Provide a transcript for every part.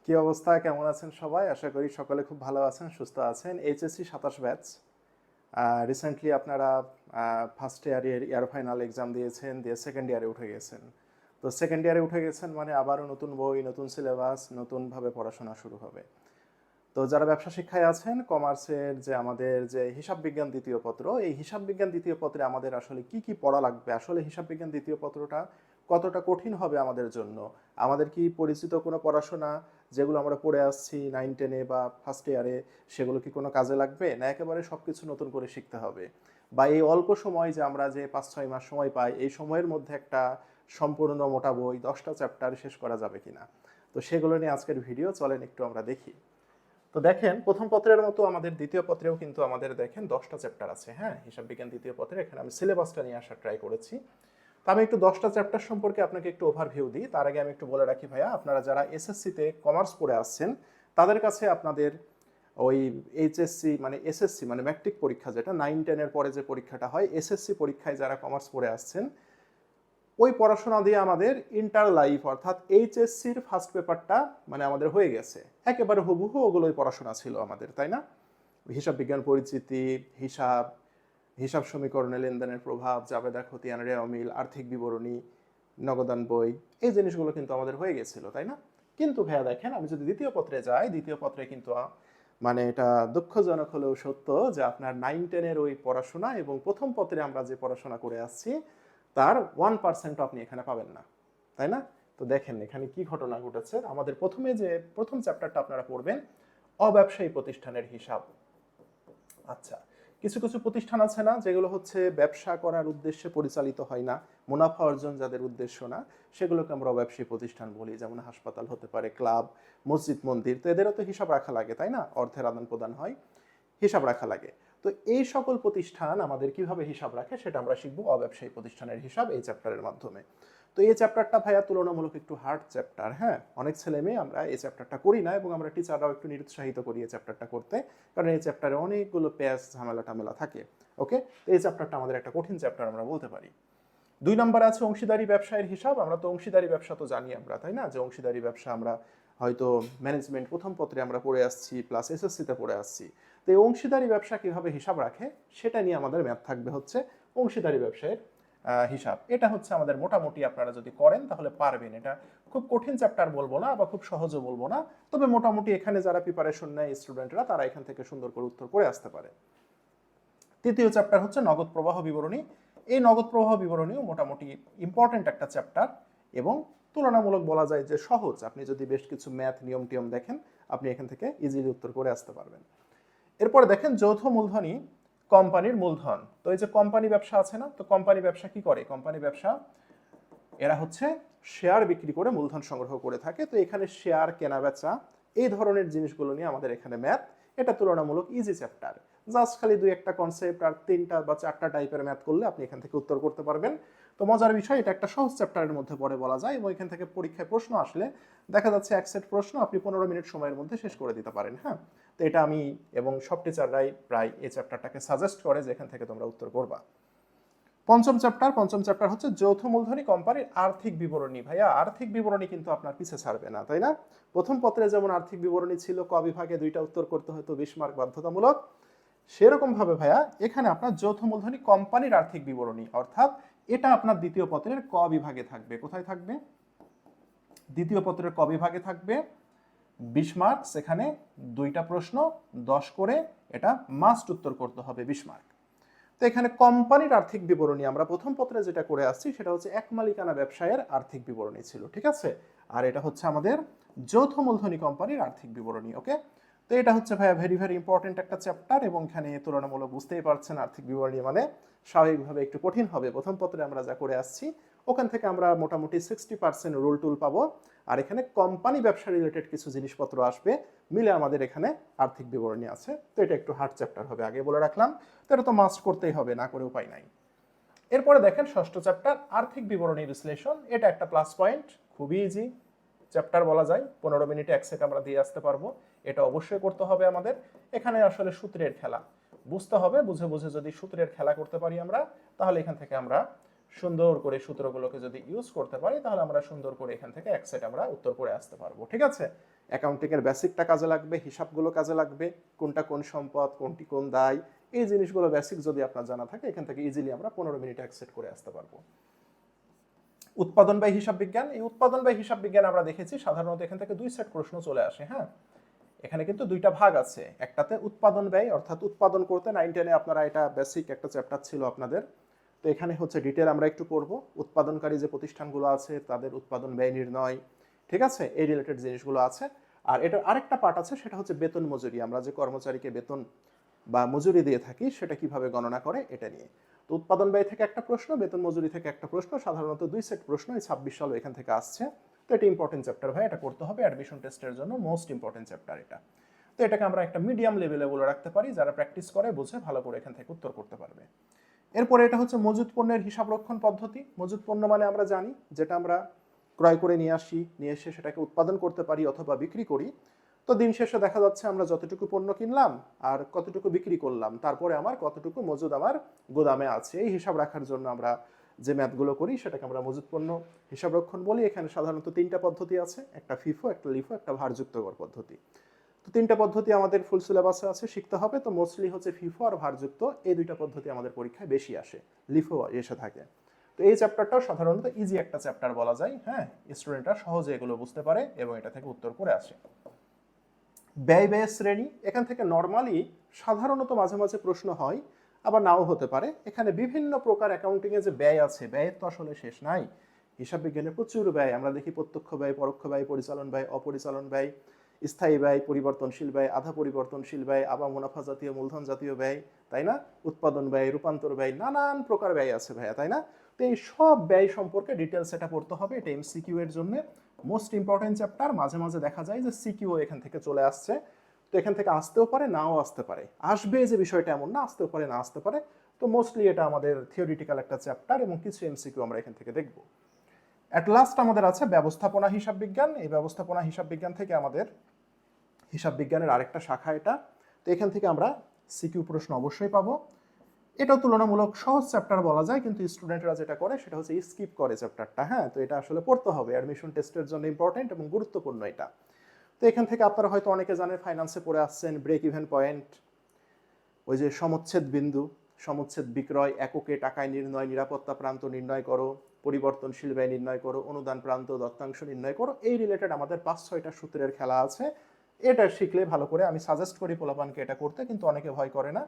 কি অবস্থা, কেমন আছেন সবাই? আশা করি সকলে খুব ভালো আছেন, সুস্থ আছেন। এইচএসসি 27 ব্যাচ রিসেন্টলি আপনারা ফার্স্ট ইয়ারের ইয়ার ফাইনাল এক্সাম দিয়েছেন, দিয়ে সেকেন্ড ইয়ারে উঠে গেছেন। তো সেকেন্ড ইয়ারে উঠে গেছেন মানে আবারও নতুন বই, নতুন সিলেবাস, নতুনভাবে পড়াশোনা শুরু হবে। তো যারা ব্যবসা শিক্ষায় আছেন, কমার্সের যে আমাদের যে হিসাব বিজ্ঞান দ্বিতীয় পত্র, এই হিসাব বিজ্ঞান দ্বিতীয় পত্রে আমাদের আসলে কি কি পড়া লাগবে, আসলে হিসাব বিজ্ঞান দ্বিতীয় পত্রটা কতটা কঠিন হবে আমাদের জন্য, আমাদের কি পরিচিত কোনো পড়াশোনা যেগুলো আমরা পড়ে আসছি 9-10-এ বা ফার্স্ট ইয়ারে, সেগুলো কি কোনো কাজে লাগবে, না একেবারে সব কিছু নতুন করে শিখতে হবে? বা এই অল্প সময় যে আমরা যে 5-6 মাস সময় পাই, এই সময়ের মধ্যে একটা সম্পূর্ণ মোটা বই 10টা চ্যাপ্টার শেষ করা যাবে কিনা? তো সেগুলো নিয়ে আজকের ভিডিও, চলেন একটু আমরা দেখি। তো দেখেন, প্রথম পত্রের মতো আমাদের দ্বিতীয় পত্রেও কিন্তু আমাদের দেখেন 10টা চ্যাপ্টার আছে। হ্যাঁ, হিসাব বিজ্ঞান দ্বিতীয় পত্রে এখানে আমি সিলেবাসটা নিয়ে আসার ট্রাই করেছি। তো আমি একটু 10টা চ্যাপ্টার সম্পর্কে আপনাকে একটু ওভারভিউ দিই। তার আগে আমি একটু বলে রাখি ভাইয়া, আপনারা যারা এসএসসিতে কমার্স পড়ে আসছেন, তাদের কাছে আপনাদের ওই এইচএসসি মানে এসএসসি মানে ম্যাট্রিক পরীক্ষা, যেটা 9-10-এর পরে যে পরীক্ষাটা হয়, এসএসসি পরীক্ষায় যারা কমার্স পড়ে আসছেন, ওই পড়াশোনা দিয়ে আমাদের ইন্টার লাইফ অর্থাৎ এইচএসসির ফার্স্ট পেপারটা মানে আমাদের হয়ে গেছে। একেবারে হুবহু ওগুলোই পড়াশোনা ছিল আমাদের, তাই না? হিসাব বিজ্ঞান পরিচিতি, হিসাব, হিসাব সমীকরণে লেনদেনের প্রভাব, জাবেদা খতিয়ান, রেওয়া অমিল, আর্থিক বিবরণী, নগদান বই, এই জিনিসগুলো কিন্তু আমাদের হয়ে গেছিল, তাই না? কিন্তু ভাইয়া দেখেন, আমি যদি দ্বিতীয় পত্রে যাই, দ্বিতীয় পত্রে কিন্তু মানে এটা দুঃখজনক হলেও সত্য যে আপনার 9-10-এর ওই পড়াশোনা এবং প্রথম পত্রে আমরা যে পড়াশোনা করে আসছি তার 1% আপনি এখানে পাবেন না, তাই না? তো দেখেন এখানে কি ঘটনা ঘটেছে। আমাদের প্রথমে যে প্রথম চ্যাপ্টারটা আপনারা পড়বেন, অব্যবসায়ী প্রতিষ্ঠানের হিসাব। আচ্ছা, কিছু কিছু প্রতিষ্ঠান আছে না, যেগুলো হচ্ছে ব্যবসা করার উদ্দেশ্যে পরিচালিত হয় না, মুনাফা অর্জন যাদের উদ্দেশ্য না, সেগুলোকে আমরা অব্যবসায়ী প্রতিষ্ঠান বলি। যেমন হাসপাতাল হতে পারে, ক্লাব, মসজিদ, মন্দির। তো এদেরও তো হিসাব রাখা লাগে, তাই না? অর্থের আদান প্রদান হয়, হিসাব রাখা লাগে। তো এই সকল প্রতিষ্ঠান আমাদের কিভাবে হিসাব রাখে সেটা আমরা শিখবো অব্যবসায়ী প্রতিষ্ঠানের হিসাব এই চ্যাপ্টারের মাধ্যমে। তো এই চ্যাপ্টারটা ভাইয়া তুলনামূলক একটু হার্ড চ্যাপ্টার। হ্যাঁ, অনেক ছেলে মেয়ে আমরা এই চ্যাপ্টারটা করি না, এবং আমরা টিচাররাও একটু নিরুৎসাহিত করি এই চ্যাপ্টারটা করতে, কারণ এই চ্যাপ্টারে অনেকগুলো প্যাচ ঝামেলা টামেলা থাকে। ওকে, তো এই চ্যাপ্টারটা আমাদের একটা কঠিন চ্যাপ্টার আমরা বলতে পারি। 2 নম্বরে আছে অংশীদারি ব্যবসায়ের হিসাব। আমরা তো অংশীদারি ব্যবসা তো জানি আমরা, তাই না? যে অংশীদারি ব্যবসা আমরা হয়তো ম্যানেজমেন্ট প্রথম পত্রে আমরা পড়ে আসছি, প্লাস এসএসসিতে পড়ে আসছি। তো এই অংশীদারি ব্যবসা কিভাবে হিসাব রাখে সেটা নিয়ে আমাদের ম্যাথ থাকবে হচ্ছে অংশীদারি ব্যবসায়ের হিসাব। এটা হচ্ছে আমাদের মোটামুটি আপনারা যদি করেন তাহলে পারবেন। এটা খুব কঠিন চ্যাপ্টার বলবো না, বা খুব সহজও বলবো না, তবে মোটামুটি এখানে যারা প্রিপারেশন নেয় স্টুডেন্টরা, তারা এখান থেকে সুন্দর করে উত্তর করে আসতে পারে। তৃতীয় চ্যাপ্টার হচ্ছে নগদ প্রবাহ বিবরণী। এই নগদ প্রবাহ বিবরণীও মোটামুটি ইম্পর্টেন্ট একটা চ্যাপ্টার, এবং তুলনামূলক বলা যায় যে সহজ। আপনি যদি বেশ কিছু ম্যাথ নিয়ম টিয়ম দেখেন, আপনি এখান থেকে ইজিলি উত্তর করে আসতে পারবেন। এরপরে দেখেন যৌথ মূলধনী কোম্পানির মূলধন। তো এই যে কোম্পানি ব্যবসা আছে না, তো কোম্পানি ব্যবসা কি করে? কোম্পানি ব্যবসা এরা হচ্ছে শেয়ার বিক্রি করে মূলধন সংগ্রহ করে থাকে। তো এখানে শেয়ার কেনা বেচা, এই ধরনের জিনিসগুলো নিয়ে আমাদের এখানে ম্যাথ। এটা তুলনামূলক ইজি চ্যাপ্টার, জাস্ট খালি 2-1টা কনসেপ্ট আর 3টা বা 4টা টাইপের ম্যাথ করলে আপনি এখান থেকে উত্তর করতে পারবেন। তো মজার বিষয়, এটা একটা সহজ চ্যাপ্টারের মধ্যে পড়ে বলা যায়, এবং এখান থেকে পরীক্ষায় প্রশ্ন আসলে দেখা যাচ্ছে এক সেট প্রশ্ন আপনি 15 মিনিট সময়ের মধ্যে শেষ করে দিতে পারেন। হ্যাঁ, তো এটা আমি এবং সব টিচাররাই প্রায় এই চ্যাপ্টারটাকে সাজেস্ট করে যে এখান থেকে তোমরা উত্তর করবা। পঞ্চম চ্যাপ্টার হচ্ছে যৌথ মূলধনী কোম্পানির আর্থিক বিবরণী। ভাইয়া আর্থিক বিবরণী কিন্তু আপনার পিছে ছাড়বে না, তাই না? প্রথম পত্রে যেমন আর্থিক বিবরণী ছিল, ক বিভাগে 2টা উত্তর করতে হতো, 20 মার্ক বাধ্যতামূলক, সেরকম ভাবে ভাইয়া এখানে আপনার যৌথ মূলধনী কোম্পানির আর্থিক বিবরণী, অর্থাৎ এটা আপনার দ্বিতীয় পত্রের ক বিভাগে থাকবে। কোথায় থাকবে? দ্বিতীয় পত্রের ক বিভাগে থাকবে। 20 মার্ক, সেখানে 2টা প্রশ্ন, 10 করে, এটা মাস্ট উত্তর করতে হবে, 20 মার্ক। তো এখানে কোম্পানির আর্থিক বিবরণী আমরা প্রথম পত্রে যেটা করে আসছি সেটা হচ্ছে এক মালিকানা ব্যবসায়ের আর্থিক বিবরণী ছিল, ঠিক আছে? আর এটা হচ্ছে আমাদের যৌথ মূলধনী কোম্পানির আর্থিক বিবরণী। ওকে, তো এটা হচ্ছে ভাইয়া ভেরি ভেরি ইম্পর্টেন্ট একটা চ্যাপ্টার, এবং এখানে তুলনামূলক বুঝতেই পারছেন আর্থিক বিবরণী মানে স্বাভাবিকভাবে একটু কঠিন হবে। প্রথম পত্রে আমরা যা করে আসছি ওখান থেকে আমরা মোটামুটি 60% রুল টুল পাবো, আর এখানে কোম্পানি ব্যবসা রিলেটেড কিছু জিনিসপত্র আসবে, মিলে আমাদের এখানে আর্থিক বিবরণী আছে। তো এটা একটু হার্ড চ্যাপ্টার হবে, আগে বলে রাখলাম। তো এটা তো মাস্ট করতেই হবে, না করে উপায় নাই। এরপরে দেখেন ষষ্ঠ চ্যাপ্টার আর্থিক বিবরণী বিশ্লেষণ। এটা একটা প্লাস পয়েন্ট, খুবই ইজি চ্যাপ্টার বলা যায়, 15 মিনিটে এক সেট আমরা দিয়ে আসতে পারবো। এটা অবশ্যই করতে হবে আমাদের। এখানে আসলে সূত্রের খেলা বুঝতে হবে, বুঝে বুঝে যদি সূত্রের খেলা করতে পারি আমরা, তাহলে এখান থেকে আমরা সুন্দর করে সূত্রগুলোকে যদি ইউজ করতে পারি তাহলে আমরা সুন্দর করে এখান থেকে এক সেট আমরা উত্তর করে আসতে পারবো। ঠিক আছে, অ্যাকাউন্টিং এর বেসিকটা কাজে লাগবে, হিসাবগুলো কাজে লাগবে, কোনটা কোন সম্পদ, কোনটি কোন দায়, এই জিনিসগুলো বেসিক যদি আপনার জানা থাকে এখান থেকে ইজিলি আমরা 15 মিনিটে এক সেট করে আসতে পারবো। উৎপাদন ব্যয় হিসাব বিজ্ঞান, এই উৎপাদন ব্যয় হিসাব বিজ্ঞান আমরা দেখেছি সাধারণত এখান থেকে 2 সেট প্রশ্ন চলে আসে। হ্যাঁ, এখানে কিন্তু 2টা ভাগ আছে, একটাতে উৎপাদন ব্যয় অর্থাৎ উৎপাদন করতে 9-10-এ আপনারা এটা বেসিক একটা চ্যাপ্টার ছিল আপনাদের। তো এখানে হচ্ছে ডিটেল আমরা একটু পড়ব, উৎপাদনকারী যে প্রতিষ্ঠানগুলো আছে তাদের উৎপাদন ব্যয় নির্ণয়, ঠিক আছে, এই রিলেটেড জিনিসগুলো আছে। আর এটার আরেকটা পার্ট আছে, সেটা হচ্ছে বেতন মজুরি, আমরা যে কর্মচারীকে বেতন বা মজুরি দিয়ে থাকি সেটা কিভাবে গণনা করে এটা নিয়ে। তো উৎপাদন ব্যয় থেকে একটা প্রশ্ন, বেতন মজুরি থেকে একটা প্রশ্ন, সাধারণত 2 সেট প্রশ্ন এই 26 সালে এখান থেকে আসছে। তো এটা ইম্পর্টেন্ট চ্যাপ্টার ভাই, এটা করতে হবে অ্যাডমিশন টেস্টের জন্য, মোস্ট ইম্পর্টেন্ট চ্যাপ্টার এটা। তো এটাকে আমরা একটা মিডিয়াম লেভেলে বলে রাখতে পারি, যারা প্র্যাকটিস করে বুঝে ভালো করে এখান থেকে উত্তর করতে পারবে। এরপরে এটা হচ্ছে মজুত পণ্যের হিসাব রক্ষণ পদ্ধতি। মজুত পণ্য মানে আমরা জানি যেটা আমরা ক্রয় করে নিয়ে আসি, নিয়ে এসে সেটাকে উৎপাদন করতে পারি অথবা বিক্রি করি। তো দিন শেষে দেখা যাচ্ছে আমরা যতটুকু পণ্য কিনলাম আর কতটুকু বিক্রি করলাম, তারপরে আমার কতটুকু মজুদ আমার গোদামে আছে, এই হিসাব রাখার জন্য আমরা যে ম্যাথগুলো করি সেটাকে আমরা মজুত পণ্য হিসাব রক্ষণ বলি। এখানে সাধারণত 3টা পদ্ধতি আছে, একটা ফিফো, একটা লিফো, একটা ভারযুক্ত কর পদ্ধতি। তো 3টা পদ্ধতি আমাদের ফুল সিলেবাসে আছে, শিখতে হবে। তো মোস্টলি হচ্ছে ফিফো আর ভারযুক্ত, এই 2টা পদ্ধতি আমাদের পরীক্ষায় বেশি আসে, লিফো এসে থাকে। তো এই চ্যাপ্টারটাও সাধারণত ইজি একটা চ্যাপ্টার বলা যায়। হ্যাঁ, স্টুডেন্টরা সহজে এগুলো বুঝতে পারে এবং এটা থেকে উত্তর করে আসে। ব্যয় ব্যয়ের শ্রেণী, এখান থেকে নর্মালি সাধারণত মাঝে মাঝে প্রশ্ন হয়, আবার নাও হতে পারে। এখানে বিভিন্ন প্রকার অ্যাকাউন্টিংয়ে যে ব্যয় আছে, ব্যয়ের তো আসলে শেষ নাই। হিসাব বিজ্ঞানে প্রচুর ব্যয় আমরা দেখি, প্রত্যক্ষ ব্যয়, পরোক্ষ ব্যয়, পরিচালন ব্যয়, অপরিচালন ব্যয়, স্থায়ী ব্যয়, পরিবর্তনশীল ব্যয়, আধা পরিবর্তনশীল ব্যয়, আবার মুনাফা জাতীয়, মূলধন জাতীয় ব্যয়, তাই না, উৎপাদন ব্যয়, রূপান্তর ব্যয়, নানান প্রকার ব্যয় আছে ভাইয়া, তাই না। তো এই সব ব্যয় সম্পর্কে ডিটেলস এটা পড়তে হবে, এটা এমসিকিউ এর জন্য মোস্ট ইম্পর্টেন্ট চ্যাপ্টার। মাঝে মাঝে দেখা যায় যে সিকিউ এখান থেকে চলে আসছে, তো এখান থেকে আসতেও পারে নাও আসতে পারে, আসবে যে বিষয়টা এমন না, আসতেও পারে না আসতে পারে। তো মোস্টলি এটা আমাদের থিওরিটিক্যাল একটা চ্যাপ্টার এবং কিছু এমসিকিউ আমরা এখান থেকে দেখব। অ্যাট লাস্ট আমাদের আছে ব্যবস্থাপনা হিসাব বিজ্ঞান। এই ব্যবস্থাপনা হিসাব বিজ্ঞান থেকে আমাদের হিসাব বিজ্ঞানের আরেকটা শাখা এটা। তো এখান থেকে আমরা সিকিউ প্রশ্ন অবশ্যই পাবো। এটাও তুলনামূলক সহজ চ্যাপ্টার বলা যায়, কিন্তু স্টুডেন্টরা যেটা করে সেটা হচ্ছে স্কিপ করে চ্যাপ্টারটা। হ্যাঁ, তো এটা আসলে পড়তে হবে, অ্যাডমিশন টেস্টের জন্য ইম্পর্টেন্ট এবং গুরুত্বপূর্ণ এটা। তো এখান থেকে আপনারা হয়তো অনেকে জানেন, ফাইন্যান্সে পড়ে আসছেন, ব্রেক ইভেন পয়েন্ট, ওই যে সমচ্ছেদ বিন্দু, সমচ্ছেদ বিক্রয়, এককে টাকায় নির্ণয়, নিরাপত্তা প্রান্ত নির্ণয় করো, পরিবর্তনশীল ব্যয় নির্ণয় করো, অনুদান প্রান্ত, দত্তাংশ নির্ণয় করো, এই রিলেটেড আমাদের 5-6টা সূত্রের খেলা আছে। এটা শিখলে ভালো করে, আমি সাজেস্ট করি পোলাপানকে এটা করতে, কিন্তু অনেকে ভয় করে না,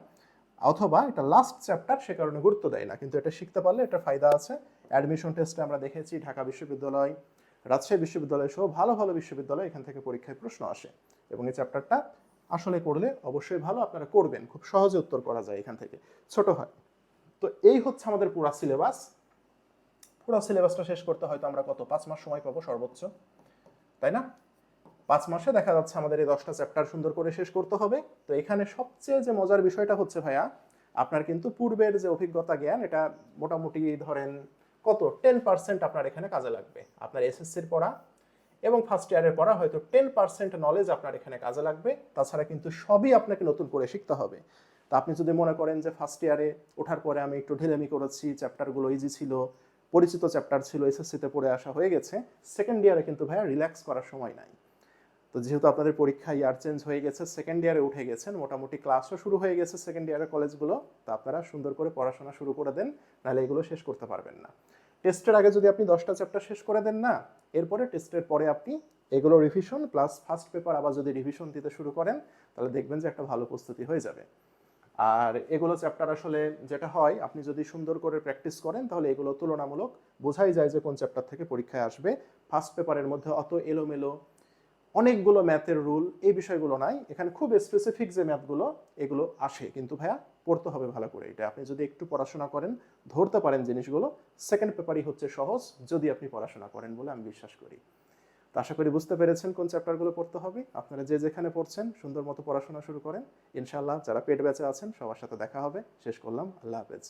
অথবা এটা লাস্ট চ্যাপ্টার সে কারণে গুরুত্ব দেয় না। কিন্তু এটা শিখতে পারলে এটা ফায়দা আছে। অ্যাডমিশন টেস্টে আমরা দেখেছি ঢাকা বিশ্ববিদ্যালয়, রাজশাহী বিশ্ববিদ্যালয় সহ ভালো ভালো বিশ্ববিদ্যালয় এখান থেকে পরীক্ষায় প্রশ্ন আসে, এবং এই চ্যাপ্টারটা আসলে করলে অবশ্যই ভালো, আপনারা করবেন, খুব সহজে উত্তর করা যায় এখান থেকে, ছোট হয়। তো এই হচ্ছে আমাদের পুরা সিলেবাস। পুরা সিলেবাসটা শেষ করতে হয়তো আমরা কত 5 মাস সময় পাবো সর্বোচ্চ, তাই না। 5 মাসে দেখা যাচ্ছে আমাদের এই 10টা চ্যাপ্টার সুন্দর করে শেষ করতে হবে। তো এখানে সবচেয়ে যে মজার বিষয়টা হচ্ছে ভাইয়া, আপনার কিন্তু পূর্বের যে অভিজ্ঞতা জ্ঞান, এটা মোটামুটি ধরেন কত 10% আপনার এখানে কাজে লাগবে। আপনার এসএসসির পড়া এবং ফার্স্ট ইয়ারের পড়া হয়তো 10% নলেজ আপনার এখানে কাজে লাগবে, তাছাড়া কিন্তু সবই আপনাকে নতুন করে শিখতে হবে। তা আপনি যদি মনে করেন যে ফার্স্ট ইয়ারে ওঠার পরে আমি একটু ঢিলেমি করেছি, চ্যাপ্টারগুলো ইজি ছিল, পরিচিত চ্যাপ্টার ছিল, এসএসসিতে পড়ে আসা হয়ে গেছে, সেকেন্ড ইয়ারে কিন্তু ভাইয়া রিল্যাক্স করার সময় নাই। তো যেহেতু আপনাদের পরীক্ষা ইয়ার চেঞ্জ হয়ে গেছে, সেকেন্ড ইয়ারে উঠে গেছেন, মোটামুটি ক্লাসও শুরু হয়ে গেছে সেকেন্ড ইয়ারের কলেজগুলো, তো আপনারা সুন্দর করে পড়াশোনা শুরু করে দেন, নাহলে এগুলো শেষ করতে পারবেন না। টেস্টের আগে যদি আপনি 10টা চ্যাপ্টার শেষ করে দেন না, এরপরে টেস্টের পরে আপনি এগুলো রিভিশন প্লাস ফার্স্ট পেপার আবার যদি রিভিশন দিতে শুরু করেন, তাহলে দেখবেন যে একটা ভালো প্রস্তুতি হয়ে যাবে। আর এগুলো চ্যাপ্টার আসলে যেটা হয়, আপনি যদি সুন্দর করে প্র্যাকটিস করেন তাহলে এগুলো তুলনামূলক বোঝাই যায় যে কোন চ্যাপ্টার থেকে পরীক্ষায় আসবে। ফার্স্ট পেপারের মধ্যে অত এলোমেলো অনেকগুলো ম্যাথের রুল, এই বিষয়গুলো নাই এখানে, খুব স্পেসিফিক যে ম্যাথগুলো এগুলো আসে, কিন্তু ভাইয়া পড়তে হবে ভালো করে। এটা আপনি যদি একটু পড়াশোনা করেন, ধরতে পারেন জিনিসগুলো, সেকেন্ড পেপারই হচ্ছে সহজ, যদি আপনি পড়াশোনা করেন বলে আমি বিশ্বাস করি। তো আশা করি বুঝতে পেরেছেন কোন চ্যাপ্টারগুলো পড়তে হবে। আপনারা যে যেখানে পড়ছেন সুন্দর মতো পড়াশোনা শুরু করেন, ইনশাআল্লাহ যারা পেড ব্যাচে আছেন সবার সাথে দেখা হবে। শেষ করলাম, আল্লাহ হাফেজ।